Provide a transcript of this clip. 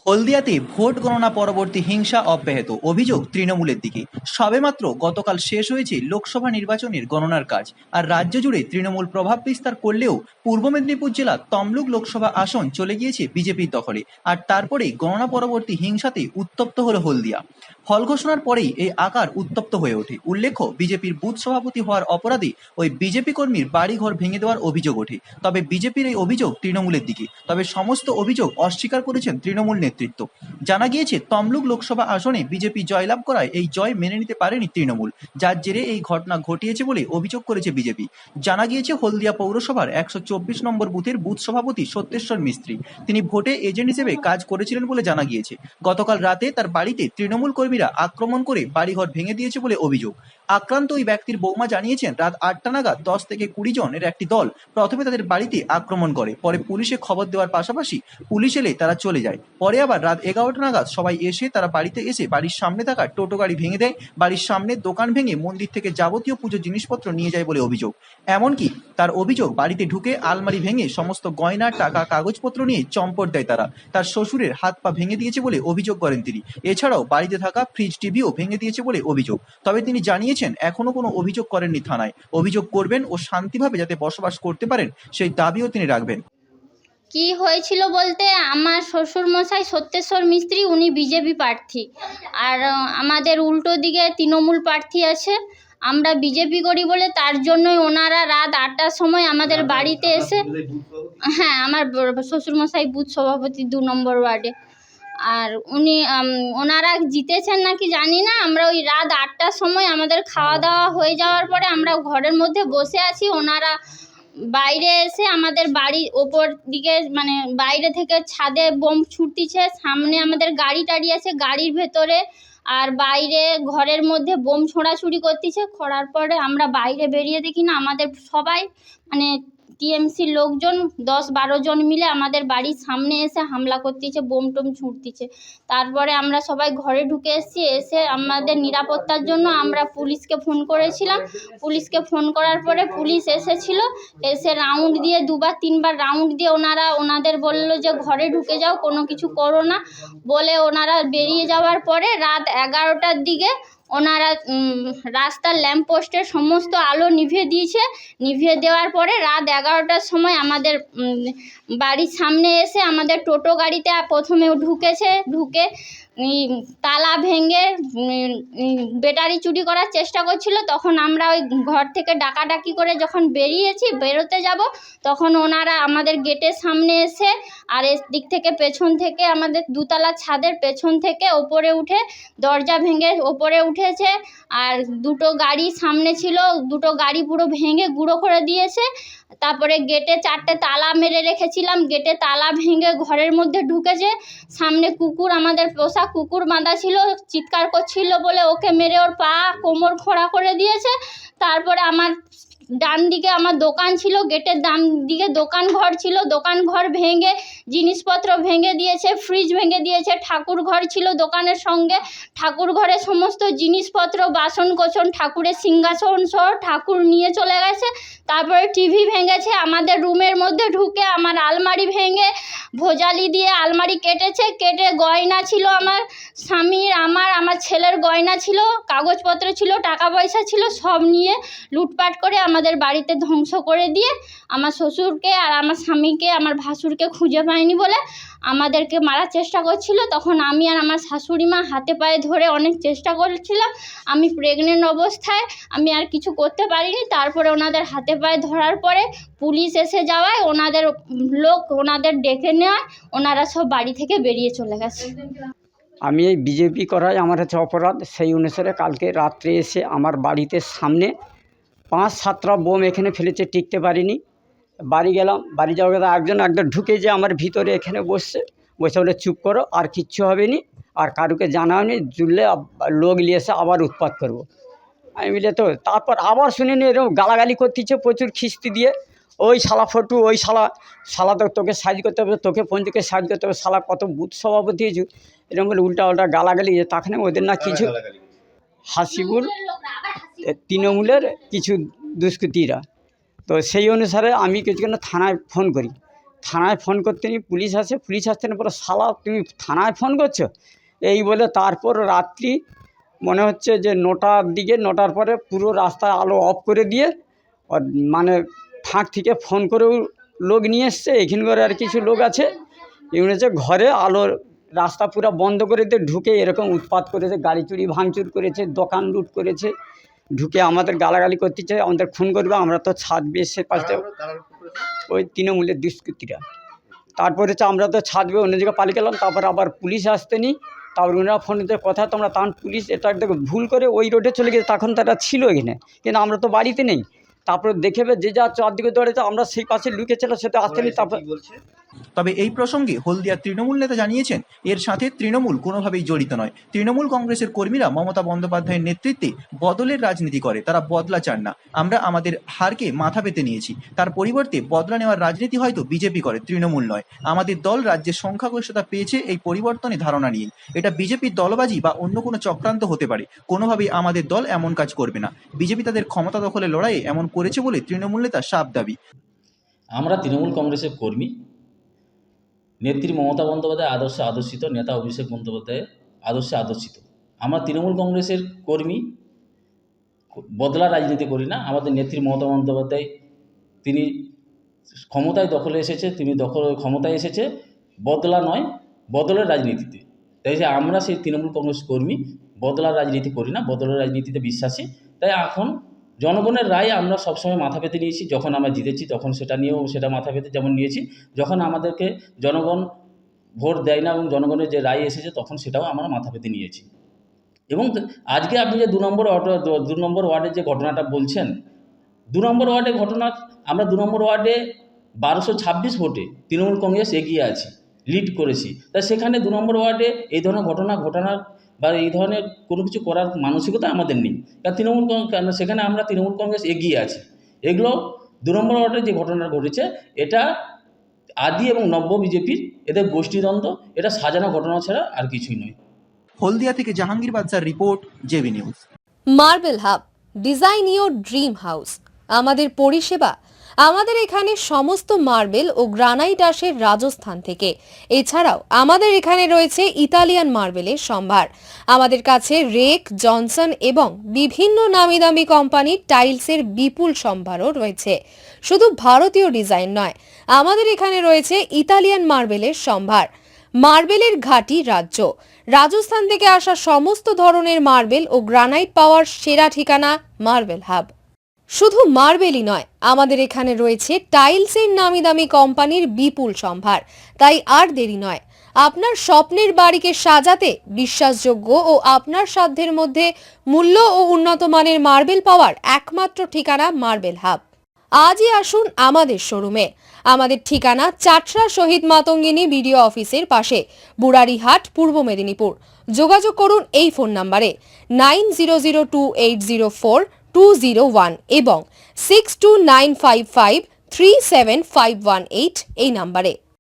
হলদিয়াতে vote গণনা পরবর্তী হিংসা অব্যাহত, অভিযোগ তৃণমূলের দিকে। সবেমাত্র গতকাল শেষ হয়েছে লোকসভা নির্বাচনের গণনার কাজ, আর রাজ্য জুড়ে তৃণমূল প্রভাব বিস্তার করলেও পূর্ব মেদিনীপুর জেলার তমলুক লোকসভা আসন চলে গিয়েছে বিজেপির দখলে। আর তারপরেই গণনা পরবর্তী হিংসাতে উত্তপ্ত হলো হলদিয়া। ফল ঘোষণার পরেই এই আকার উত্তপ্ত হয়ে ওঠে। উল্লেখ্য, বিজেপির বুথ সভাপতি হওয়ার অপরাধে ওই বিজেপি কর্মীর বাড়িঘর ভেঙে দেওয়ার অভিযোগ ওঠে। তবে বিজেপির এই অভিযোগ তৃণমূলের দিকে। তবে সমস্ত অভিযোগ অস্বীকার করেছেন তৃণমূল নেতৃত্ব। জানা গিয়েছে, তমলুক লোকসভা আসনে বিজেপি জয়লাভ করায় এই জয় মেনে নিতে পারেনি তৃণমূল, যার জেরে এই ঘটনা ঘটিয়েছে বলে অভিযোগ করেছে বিজেপি। জানা গিয়েছে, হলদিয়া পৌরসভার 124 নম্বর বুথের বুথ সভাপতি সত্যেশ্বর মিস্ত্রি, তিনি ভোটে এজেন্ট হিসেবে কাজ করেছিলেন বলে জানা গিয়েছে। গতকাল রাতে তার বাড়িতে তৃণমূল কর্মীরা আক্রমণ করে বাড়িঘর ভেঙে দিয়েছে বলে অভিযোগ। আক্রান্ত ওই ব্যক্তির বৌমা জানিয়েছেন, রাত 8টা নাগাদ 10 থেকে 20 জনের একটি দল প্রথমে তাদের বাড়িতে আক্রমণ করে, পরে পুলিশে খবর দেওয়ার পাশাপাশি পুলিশ এলে তারা চলে যায়। পরে আবার রাত 11টা নাগাদ সবাই এসে তারা বাড়িতে এসে বাড়ির সামনে থাকা টোটো গাড়ি ভেঙে দেয়, বাড়ির সামনে দোকান ভেঙে মন্দির থেকে যাবতীয় পুজোর জিনিসপত্র নিয়ে যায় বলে অভিযোগ। এমনকি তার অভিযোগ, বাড়িতে ঢুকে আলমারি ভেঙে সমস্ত গয়না, টাকা, কাগজপত্র নিয়ে চম্পট দেয় তারা। তার শ্বশুরের হাত পা ভেঙে দিয়েছে বলে অভিযোগ করেন তিনি। এছাড়াও বাড়িতে থাকা ফ্রিজ, টিভিও ভেঙে দিয়েছে বলে অভিযোগ। তবে তিনি জানিয়েছেন, এখনো কোনো অভিযোগ করেননি থানায়। অভিযোগ করবেন ও শান্তিভাবে যাতে বসবাস করতে পারেন সেই দাবিও তিনি রাখবেন। কি হয়েছিল বলতে, আমার শ্বশুরমশাই সত্যেশ্বর মিস্ত্রি, উনি বিজেপি প্রার্থী, আর আমাদের উল্টো দিকে তৃণমূল প্রার্থী আছে। আমরা বিজেপি করি বলে তার জন্যই ওনারা রাত 8টার সময় আমাদের বাড়িতে এসে, হ্যাঁ, আমার শ্বশুরমশাই বুথ সভাপতি 2 নম্বর ওয়ার্ডে। আর উনি ওনারা জিতেছেন নাকি জানি না। আমরা ওই রাত 8টার সময় আমাদের খাওয়া দাওয়া হয়ে যাওয়ার পরে আমরা ঘরের মধ্যে বসে আছি, ওনারা বাইরে এসে আমাদের বাড়ির ওপর দিকে, মানে বাইরে থেকে ছাদে বোম ছুটতিছে, সামনে আমাদের গাড়ি টাড়ি আছে, গাড়ির ভেতরে আর বাইরে ঘরের মধ্যে বোম ছোঁড়াছুড়ি করতেছে। করার পরে আমরা বাইরে বেরিয়ে দেখি না, আমাদের সবাই মানে টিএমসির লোকজন 10-12 জন মিলে আমাদের বাড়ির সামনে এসে হামলা করতেছে, বোম টোম ছুঁড়তেছে। তারপরে আমরা সবাই ঘরে ঢুকে এসেছি। এসে আমাদের নিরাপত্তার জন্য আমরা পুলিশকে ফোন করেছিলাম। পুলিশকে ফোন করার পরে পুলিশ এসেছিল। এসে রাউন্ড দিয়ে 2-3 বার রাউন্ড দিয়ে ওনাদের বললো যে ঘরে ঢুকে যাও, কোনো কিছু করো না বলে ওনারা বেরিয়ে যাওয়ার পরে রাত 11টার দিকে ওনারা রাস্তার ল্যাম্পপোস্টের সমস্ত আলো নিভিয়ে দিয়েছে। নিভিয়ে দেওয়ার পরে রাত 11টার সময় আমাদের বাড়ির সামনে এসে আমাদের টোটো গাড়িতে প্রথমে ঢুকেছে। ঢুকে তালা ভেঙে ব্যাটারি চুরি করার চেষ্টা করছিল। তখন আমরা ওই ঘর থেকে ডাকাডাকি করে যখন বেরোতে যাব, তখন ওনারা আমাদের গেটের সামনে এসে আর দিক থেকে পেছন থেকে আমাদের 2তলা ছাদের পেছন থেকে ওপরে উঠে দরজা ভেঙে ওপরে উঠেছে। আর 2টো গাড়ি সামনে ছিল, 2টো গাড়ি পুরো ভেঙে গুঁড়ো করে দিয়েছে। তারপরে গেটে 4টে তালা মেরে রেখেছিলাম, গেটে তালা ভেঙে ঘরের মধ্যে ঢুকেছে। সামনে কুকুর, আমাদের পোষা কুকুর বাঁধা ছিল, চিৎকার করছিল বলে ওকে মেরে ওর পা কোমর খোঁড়া করে দিয়েছে। তারপরে আমার ডান দিকে আমার দোকান ছিল, গেটের ডান দিকে দোকান ঘর ছিল, দোকান ঘর ভেঙে জিনিসপত্র ভেঙে দিয়েছে, ফ্রিজ ভেঙে দিয়েছে। ঠাকুর ঘর ছিল দোকানের সঙ্গে, ঠাকুর ঘরে সমস্ত জিনিসপত্র, বাসন কোসন, ঠাকুরের সিংহাসন সহ ঠাকুর নিয়ে চলে গেছে। তারপরে টিভি ভেঙেছে। আমাদের রুমের মধ্যে ঢুকে আমার আলমারি ভেঙে ভোজালি দিয়ে আলমারি কেটেছে। কেটে গয়না ছিল আমার স্বামীর, আমার ছেলের গয়না ছিল, কাগজপত্র ছিল, টাকা পয়সা ছিল, সব নিয়ে লুটপাট করে আমাদের বাড়িতে ধ্বংস করে দিয়ে আমার শ্বশুরকে আর আমার স্বামীকে, আমার ভাসুরকে খুঁজে পায়নি বলে আমাদেরকে মারার চেষ্টা করছিল। তখন আমি আর আমার শাশুড়ি মা হাতে পায়ে ধরে অনেক চেষ্টা করেছিলাম। আমি প্রেগনেন্ট অবস্থায় আমি আর কিছু করতে পারিনি। তারপরে ওনাদের হাতে পায়ে ধরার পরে পুলিশ এসে যাওয়ায় ওনাদের ডেকে নেওয়ায় ওনারা সব বাড়ি থেকে বেরিয়ে চলে গেছে। আমি এই বিজেপি করাই আমার হচ্ছে অপরাধ। সেই অনুসারে কালকে রাত্রে এসে আমার বাড়িতে সামনে 5-7টা বোম এখানে ফেলেছে, টিকতে পারিনি। বাড়ি গেলাম, বাড়ি যাওয়ার কথা একজন ঢুকে যে আমার ভিতরে এখানে বসে বলে চুপ করো, আর কিচ্ছু হবে নি, আর কারুকে জানাওনি, জুড়লে লোক নিয়ে এসে আবার উৎপাত করবো। আমি বলে তো তারপর আবার শুনিনি এরকম গালাগালি করতেছে প্রচুর খিস্তি দিয়ে, ওই শালা ফটু, ওই শালা তোকে সাইজ করতে হবে, তোকে পঞ্চকে সাইজ করতে হবে, শালা কত বুথ সভাপতি হয়েছু, এরকম বলে উল্টা গালাগালি। তখন ওদের না কিছু হাসিবুল তৃণমূলের কিছু দুষ্কৃতীরা, তো সেই অনুসারে আমি কিছু থানায় ফোন করি। থানায় ফোন করতে নি, পুলিশ আসে, পুলিশ আসতে না পরে শালা তুমি থানায় ফোন করছো এই বলে তারপর রাত্রি মনে হচ্ছে যে 9টার দিকে, 9টার পরে পুরো রাস্তায় আলো অফ করে দিয়ে মানে ফাঁক থেকে ফোন করেও লোক নিয়ে এসছে। এখানকার আর কিছু লোক আছে, এগুলো হচ্ছে ঘরে আলো রাস্তা পুরো বন্ধ করে দিয়ে ঢুকে এরকম উৎপাত করেছে, গাড়ি চুরি ভাঙচুর করেছে, দোকান লুট করেছে, ঢুকে আমাদের গালাগালি করতেছে, আমাদের খুন করবে। আমরা তো ছাদ বেয়ে সে পাশে ওই তৃণমূলের দুষ্কৃতীরা। তারপরে হচ্ছে আমরা তো ছাদ বেয়ে অন্য জায়গায় পালিয়ে গেলাম, তারপর আবার পুলিশ আসতে নি, তারপর ওনারা ফোনেতে কথা তোমরা তখন পুলিশ এটা দেখো ভুল করে ওই রোডে চলে গেছে, তখন তারা ছিল এখানে, কিন্তু আমরা তো বাড়িতে নেই। তারপরে দেখে যে যা চারদিকে দৌড়েছে, আমরা সেই পাশে লুকেছিলাম, সেটা আসতে নি। তারপর তবে এই প্রসঙ্গে হলদিয়ার তৃণমূল নেতা জানিয়েছেন এর সাথে তৃণমূল কোনোভাবেই জড়িত নয়। তৃণমূল কংগ্রেসের কর্মীরা মমতা বন্দ্যোপাধ্যায়ের নেতৃত্বে বদলের রাজনীতি করে, তারা বদলা চান না। আমরা আমাদের হারকে মাথা পেতে নিয়েছি, তার পরিবর্তে বদলা নেওয়ার রাজনীতি হয়তো বিজেপি করে, তৃণমূল নয়। আমাদের দল রাজ্যের সংখ্যাগরিষ্ঠতা পেয়েছে এই পরিবর্তনে ধারণা নিয়ে। এটা বিজেপির দলবাজি বা অন্য কোনো চক্রান্ত হতে পারে, কোনোভাবেই আমাদের দল এমন কাজ করবে না। বিজেপি তাদের ক্ষমতা দখলের লড়াইয়ে এমন করেছে বলে তৃণমূল নেতা সাফ দাবি। আমরা তৃণমূল কংগ্রেসের কর্মী, নেত্রী মমতা বন্দ্যোপাধ্যায় আদর্শে আদর্শিত, নেতা অভিষেক বন্দ্যোপাধ্যায় আদর্শে আদর্শিত। আমরা তৃণমূল কংগ্রেসের কর্মী, বদলা রাজনীতি করি না। আমাদের নেত্রী মমতা বন্দ্যোপাধ্যায় তিনি ক্ষমতায় দখলে এসেছে, তিনি ক্ষমতায় এসেছে বদলা নয়, বদলের রাজনীতিতে। তাই যে আমরা সেই তৃণমূল কংগ্রেস কর্মী, বদলার রাজনীতি করি না, বদলের রাজনীতিতে বিশ্বাসী। তাই এখন জনগণের রায় আমরা সবসময় মাথা পেতে নিয়েছি। যখন আমরা জিতেছি তখন সেটা মাথা পেতে যেমন নিয়েছি, যখন আমাদেরকে জনগণ ভোট দেয় না এবং জনগণের যে রায় এসেছে তখন সেটাও আমরা মাথা পেতে নিয়েছি। এবং আজকে আপনি যে 2 নম্বর ওয়ার্ডের যে ঘটনাটা বলছেন, 2 নম্বর ওয়ার্ডের ঘটনা, আমরা 2 নম্বর ওয়ার্ডে 1226 ভোটে তৃণমূল কংগ্রেস এগিয়ে আছি, লিড করেছি। তাই সেখানে 2 নম্বর ওয়ার্ডে এই ধরনের ঘটনার বা এই ধরনের কোনো কিছু করার মানসিকতা আমাদের নেই, কারণ সেখানে আমরা তৃণমূল কংগ্রেস এগিয়ে আছি। এগুলো 2 নম্বর ওয়ার্ডে যে ঘটনা ঘটেছে এটা আদি এবং নব্য বিজেপির এদের গোষ্ঠীদ্বন্দ্ব, এটা সাজানো ঘটনা ছাড়া আর কিছুই নয়। হলদিয়া থেকে জাহাঙ্গীর বাদশার report, JB news. Marble hub, design your dream house. আমাদের পরিষেবা, আমাদের এখানে সমস্ত মার্বেল ও গ্রানাইট আসে রাজস্থান থেকে। এছাড়াও আমাদের এখানে রয়েছে ইতালিয়ান মার্বেলের সম্ভার। আমাদের কাছে রেক, জনসন এবং বিভিন্ন নামি দামি কোম্পানির টাইলসের বিপুল সম্ভারও রয়েছে। শুধু ভারতীয় ডিজাইন নয়, আমাদের এখানে রয়েছে ইতালিয়ান মার্বেলের সম্ভার। মার্বেলের ঘাঁটি রাজ্য, রাজস্থান থেকে আসা সমস্ত ধরনের মার্বেল ও গ্রানাইট পাওয়ার সেরা ঠিকানা মার্বেল হাব। শুধু মার্বেলই নয়, আমাদের এখানে রয়েছে টাইলসের নামি দামি কোম্পানির বিপুল সম্ভার। তাই আর দেরি নয়, আপনার স্বপ্নের বাড়িকে সাজাতে বিশ্বাসযোগ্য ও আপনার সাধ্যের মধ্যে মূল্য ও উন্নত মানের মার্বেল পাওয়ার একমাত্র ঠিকানা মার্বেল হাব। আজই আসুন আমাদের শোরুমে। আমাদের ঠিকানা চাটরা শহীদ মাতঙ্গিনী বিডিও অফিসের পাশে, বুড়ারিহাট, পূর্ব মেদিনীপুর। যোগাযোগ করুন এই ফোন নম্বরে 9002804201 এবং 6295537518 এই নম্বরে।